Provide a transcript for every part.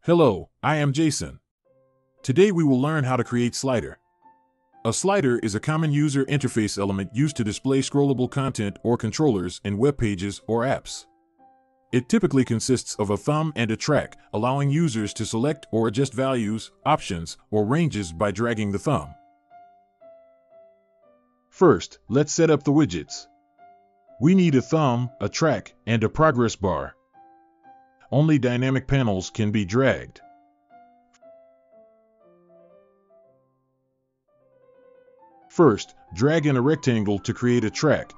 Hello, I am Jason. Today we will learn how to create slider. A slider is a common user interface element used to display scrollable content or controllers in web pages or apps. It typically consists of a thumb and a track, allowing users to select or adjust values, options, or ranges by dragging the thumb. First, let's set up the widgets. We need a thumb, a track, and a progress bar. Only dynamic panels can be dragged. First, drag in a rectangle to create a track.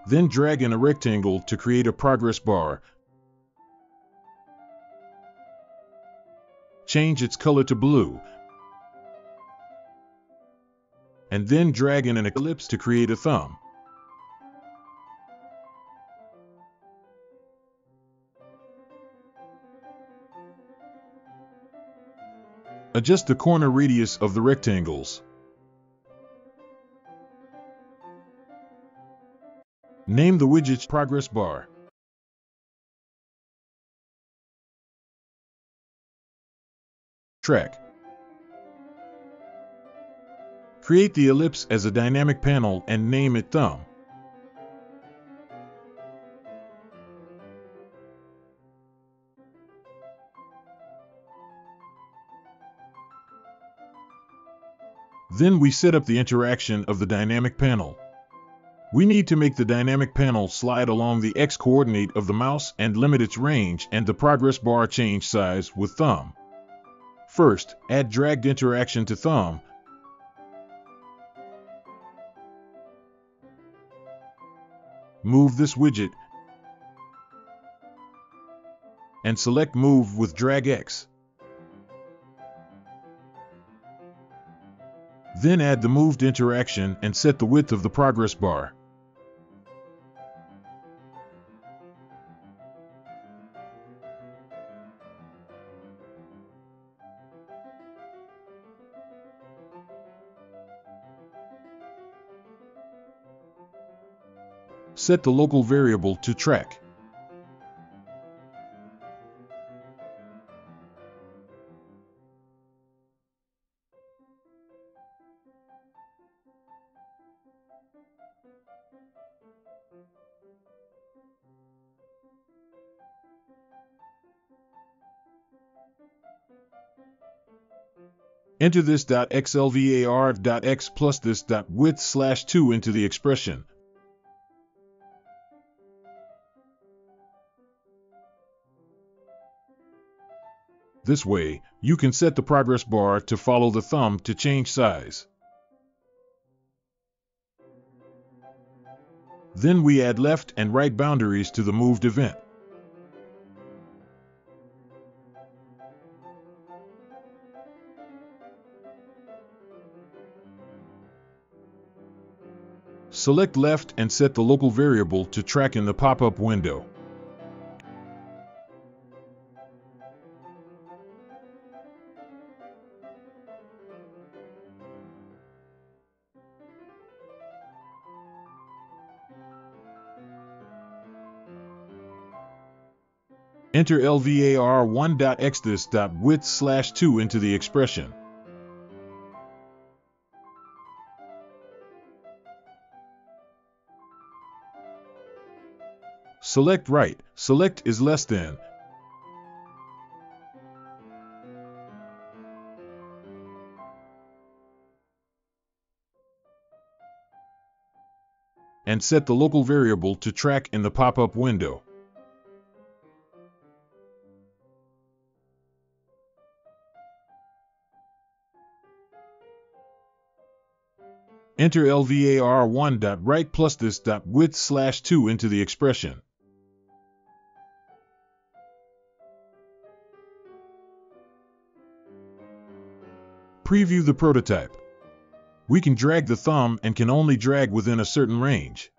Then drag in a rectangle to create a progress bar. Change its color to blue. And then drag in an ellipse to create a thumb. Adjust the corner radius of the rectangles. Name the widget's progress bar. Track. Create the ellipse as a dynamic panel and name it thumb. Then we set up the interaction of the dynamic panel. We need to make the dynamic panel slide along the x-coordinate of the mouse and limit its range and the progress bar change size with thumb. First, add dragged interaction to thumb. Move this widget and select Move with Drag X. Then add the moved interaction and set the width of the progress bar. Set the local variable to track. Enter this .xlvar.x plus this .width/2 into the expression. This way, you can set the progress bar to follow the thumb to change size. Then we add left and right boundaries to the moved event. Select left and set the local variable to track in the pop-up window. Enter lvar1.x this .width/2 into the expression. Select right, select is less than. And set the local variable to track in the pop-up window. Enter lvar1.right plus this .width/2 into the expression. Preview the prototype. We can drag the thumb and can only drag within a certain range.